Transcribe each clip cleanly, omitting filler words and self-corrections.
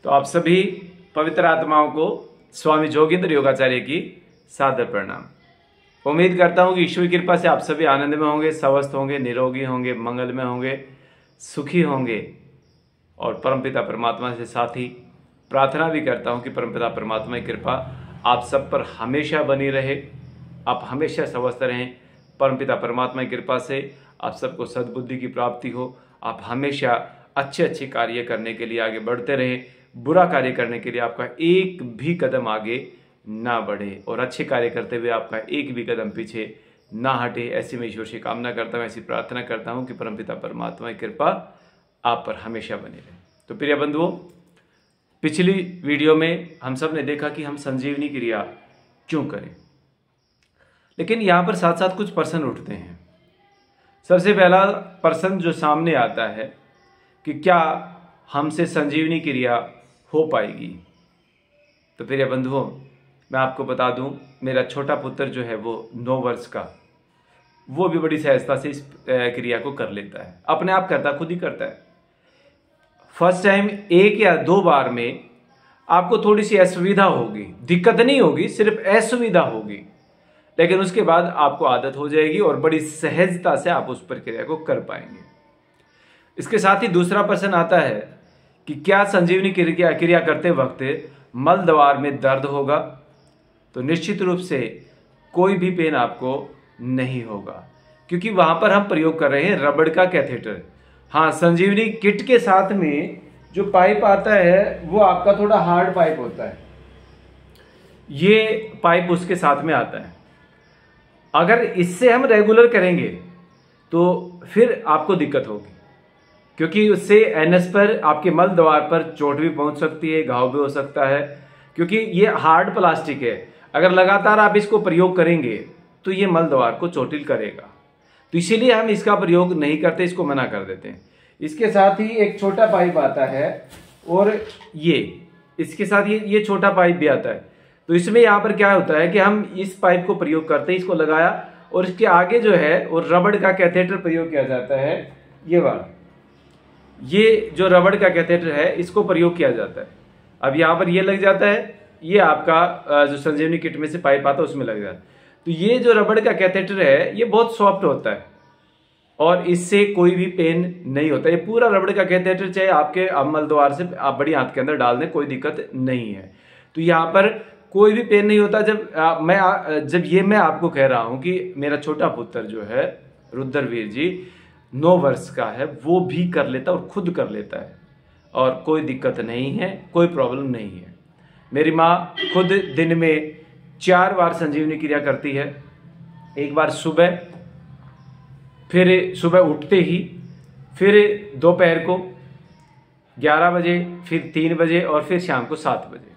तो आप सभी पवित्र आत्माओं को स्वामी जोगेंद्र योगाचार्य की सादर प्रणाम। उम्मीद करता हूँ कि ईश्वर की कृपा से आप सभी आनंद में होंगे, स्वस्थ होंगे, निरोगी होंगे, मंगल में होंगे, सुखी होंगे। और परमपिता परमात्मा से साथ ही प्रार्थना भी करता हूँ कि परमपिता परमात्मा की कृपा आप सब पर हमेशा बनी रहे, आप हमेशा स्वस्थ रहें। परमपिता परमात्मा की कृपा से आप सबको सद्बुद्धि की प्राप्ति हो, आप हमेशा अच्छे अच्छे कार्य करने के लिए आगे बढ़ते रहें, बुरा कार्य करने के लिए आपका एक भी कदम आगे ना बढ़े और अच्छे कार्य करते हुए आपका एक भी कदम पीछे ना हटे। ऐसी मैं ईश्वर से कामना करता हूँ, ऐसी प्रार्थना करता हूँ कि परमपिता परमात्मा की कृपा आप पर हमेशा बनी रहे। तो प्रिय बंधुओं, पिछली वीडियो में हम सब ने देखा कि हम संजीवनी क्रिया क्यों करें, लेकिन यहाँ पर साथ साथ कुछ प्रश्न उठते हैं। सबसे पहला प्रश्न जो सामने आता है कि क्या हमसे संजीवनी क्रिया हो पाएगी। तो प्रिय बंधुओं, मैं आपको बता दूं, मेरा छोटा पुत्र जो है वो 9 वर्ष का, वो भी बड़ी सहजता से इस क्रिया को कर लेता है, अपने आप करता, खुद ही करता है। फर्स्ट टाइम 1 या 2 बार में आपको थोड़ी सी असुविधा होगी, दिक्कत नहीं होगी, सिर्फ असुविधा होगी, लेकिन उसके बाद आपको आदत हो जाएगी और बड़ी सहजता से आप उस प्रक्रिया को कर पाएंगे। इसके साथ ही दूसरा प्रश्न आता है कि क्या संजीवनी क्रिया करते वक्त मल द्वार में दर्द होगा। तो निश्चित रूप से कोई भी पेन आपको नहीं होगा, क्योंकि वहां पर हम प्रयोग कर रहे हैं रबड़ का कैथेटर। हाँ, संजीवनी किट के साथ में जो पाइप आता है वो आपका थोड़ा हार्ड पाइप होता है, ये पाइप उसके साथ में आता है। अगर इससे हम रेगुलर करेंगे तो फिर आपको दिक्कत होगी, क्योंकि उससे एनएस पर, आपके मल द्वार पर चोट भी पहुंच सकती है, घाव भी हो सकता है, क्योंकि ये हार्ड प्लास्टिक है। अगर लगातार आप इसको प्रयोग करेंगे तो ये मल द्वार को चोटिल करेगा। तो इसीलिए हम इसका प्रयोग नहीं करते, इसको मना कर देते हैं। इसके साथ ही एक छोटा पाइप आता है और इसके साथ ये छोटा पाइप भी आता है। तो इसमें यहाँ पर क्या होता है कि हम इस पाइप को प्रयोग करते हैं, इसको लगाया और इसके आगे जो है वो रबड़ का कैथेटर प्रयोग किया जाता है। ये वाला, ये जो रबड़ का कैथेटर है इसको प्रयोग किया जाता है। अब यहाँ पर ये लग जाता है, ये आपका जो संजीवनी किट में से पाइप आता है उसमें लग जाता है। तो ये जो रबड़ का कैथेटर है ये बहुत सॉफ्ट होता है और इससे कोई भी पेन नहीं होता। ये पूरा रबड़ का कैथेटर चाहे आपके मल द्वार से आप बड़ी आंत के अंदर डाल दें, कोई दिक्कत नहीं है। तो यहाँ पर कोई भी पेन नहीं होता। जब मैं आपको कह रहा हूँ कि मेरा छोटा पुत्र जो है रुद्रवीर जी 9 वर्ष का है, वो भी कर लेता और खुद कर लेता है और कोई दिक्कत नहीं है, कोई प्रॉब्लम नहीं है। मेरी माँ खुद दिन में 4 बार संजीवनी क्रिया करती है। एक बार सुबह, फिर सुबह उठते ही, फिर दोपहर को 11 बजे, फिर 3 बजे और फिर शाम को 7 बजे।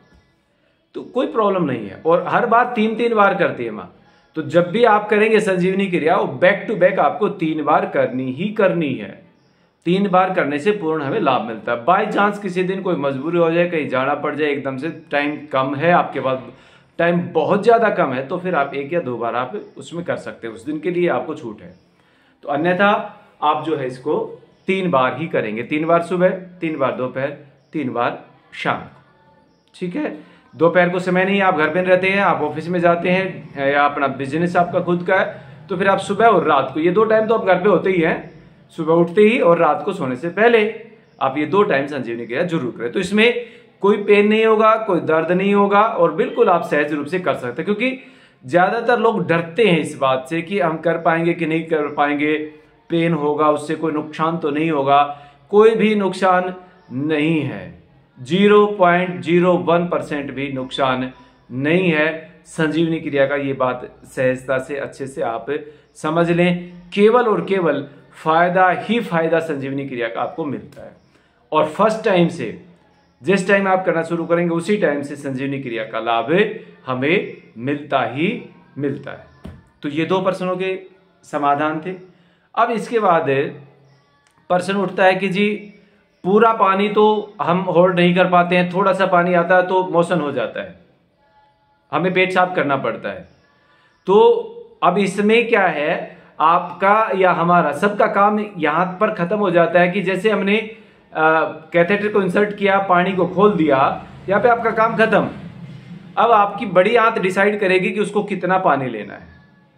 तो कोई प्रॉब्लम नहीं है और हर बार 3-3 बार करती है माँ। तो जब भी आप करेंगे संजीवनी क्रिया, वो बैक टू बैक आपको 3 बार करनी ही करनी है। 3 बार करने से पूर्ण हमें लाभ मिलता है। बाई चांस किसी दिन कोई मजबूरी हो जाए, कहीं जाना पड़ जाए, एकदम से टाइम कम है आपके पास, टाइम बहुत ज़्यादा कम है, तो फिर आप 1 या 2 बार आप उसमें कर सकते हैं, उस दिन के लिए आपको छूट है। तो अन्यथा आप जो है इसको 3 बार ही करेंगे, 3 बार सुबह, 3 बार दोपहर, 3 बार शाम को। ठीक है, दोपहर को समय नहीं, आप घर पे रहते हैं, आप ऑफिस में जाते हैं या अपना बिजनेस आपका खुद का है, तो फिर आप सुबह और रात को, ये 2 टाइम तो आप घर पे होते ही हैं, सुबह उठते ही और रात को सोने से पहले आप ये 2 टाइम संजीवनी क्रिया जरूर करें। तो इसमें कोई पेन नहीं होगा, कोई दर्द नहीं होगा और बिल्कुल आप सहज रूप से कर सकते हैं। क्योंकि ज्यादातर लोग डरते हैं इस बात से कि हम कर पाएंगे कि नहीं कर पाएंगे, पेन होगा, उससे कोई नुकसान तो नहीं होगा। कोई भी नुकसान नहीं है, 0.01% भी नुकसान नहीं है। संजीवनी क्रिया का ये बात सहजता से अच्छे से आप समझ लें। केवल और केवल फायदा ही फायदा संजीवनी क्रिया का आपको मिलता है और फर्स्ट टाइम से, जिस टाइम आप करना शुरू करेंगे उसी टाइम से संजीवनी क्रिया का लाभ हमें मिलता ही मिलता है। तो ये 2 प्रश्नों के समाधान थे। अब इसके बाद प्रश्न उठता है कि जी पूरा पानी तो हम होल्ड नहीं कर पाते हैं, थोड़ा सा पानी आता है तो मोशन हो जाता है, हमें पेट साफ करना पड़ता है। तो अब इसमें क्या है, आपका या हमारा सबका काम यहाँ पर खत्म हो जाता है कि जैसे हमने कैथेटर को इंसर्ट किया, पानी को खोल दिया, यहाँ पे आपका काम खत्म। अब आपकी बड़ी आंत डिसाइड करेगी कि उसको कितना पानी लेना है।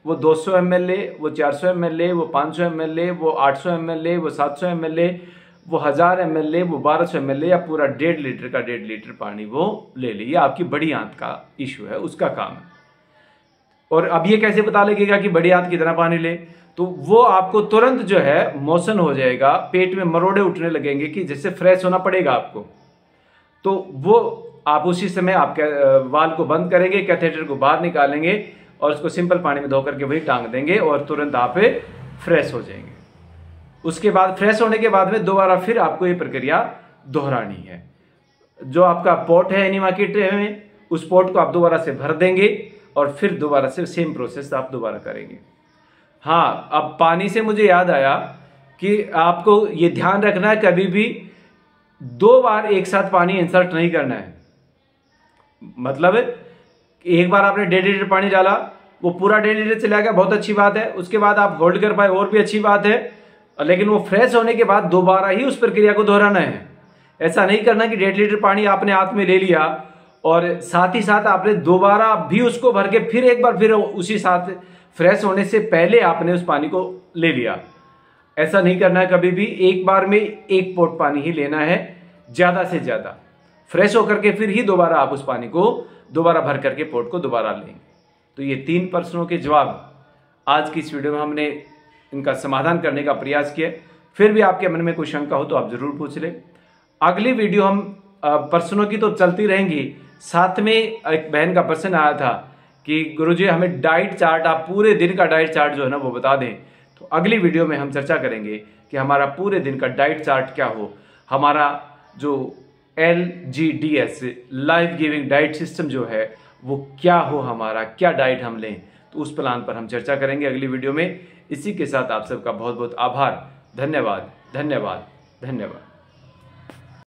वो 200 ml ले, वो 400 ml ले, वो 500 ml ले, वो 800 ml ले, वो 700 ml ले, वो 1000 ml ले, वो 1200 ml ले, या पूरा 1.5 लीटर का 1.5 लीटर पानी वो ले ले। ये आपकी बड़ी आंत का इशू है, उसका काम है। और अब ये कैसे पता लगेगा कि बड़ी आंत कितना पानी ले? तो वो आपको तुरंत जो है मोशन हो जाएगा, पेट में मरोड़े उठने लगेंगे कि जैसे फ्रेश होना पड़ेगा आपको। तो वो आप उसी समय आपके वाल को बंद करेंगे, कैथेटर को बाहर निकालेंगे और उसको सिंपल पानी में धो करके वही टांग देंगे और तुरंत आप फ्रेश हो जाएंगे। उसके बाद फ्रेश होने के बाद में दोबारा फिर आपको ये प्रक्रिया दोहरानी है। जो आपका पोर्ट है एनिमा किट में, उस पोर्ट को आप दोबारा से भर देंगे और फिर दोबारा से सेम प्रोसेस आप दोबारा करेंगे। हाँ, अब पानी से मुझे याद आया कि आपको ये ध्यान रखना है, कभी भी 2 बार एक साथ पानी इंसर्ट नहीं करना है। मतलब एक बार आपने 1.5 लीटर पानी डाला, वो पूरा 1.5 लीटर चला गया, बहुत अच्छी बात है। उसके बाद आप होल्ड कर पाए और भी अच्छी बात है, लेकिन वो फ्रेश होने के बाद दोबारा ही उस प्रक्रिया को दोहराना है। ऐसा नहीं करना कि 1.5 लीटर पानी आपने हाथ में ले लिया और साथ ही साथ आपने दोबारा भी उसको भर के फिर एक बार फिर उसी साथ फ्रेश होने से पहले आपने उस पानी को ले लिया। ऐसा नहीं करना है कभी भी। एक बार में एक पोट पानी ही लेना है, ज्यादा से ज्यादा। फ्रेश होकर के फिर ही दोबारा आप उस पानी को दोबारा भर करके पोट को दोबारा लेंगे। तो ये 3 प्रश्नों के जवाब आज की इस वीडियो में हमने इनका समाधान करने का प्रयास किया। फिर भी आपके मन में कोई शंका हो तो आप जरूर पूछ लें। अगली वीडियो हम प्रश्नों की तो चलती रहेंगी, साथ में एक बहन का प्रश्न आया था कि गुरुजी हमें डाइट चार्ट, आप पूरे दिन का डाइट चार्ट जो है ना वो बता दें। तो अगली वीडियो में हम चर्चा करेंगे कि हमारा पूरे दिन का डाइट चार्ट क्या हो, हमारा जो LGDS life giving diet system जो है वो क्या हो, हमारा क्या डाइट हम लें। तो उस प्लान पर हम चर्चा करेंगे अगली वीडियो में। इसी के साथ आप सबका बहुत बहुत आभार। धन्यवाद, धन्यवाद, धन्यवाद।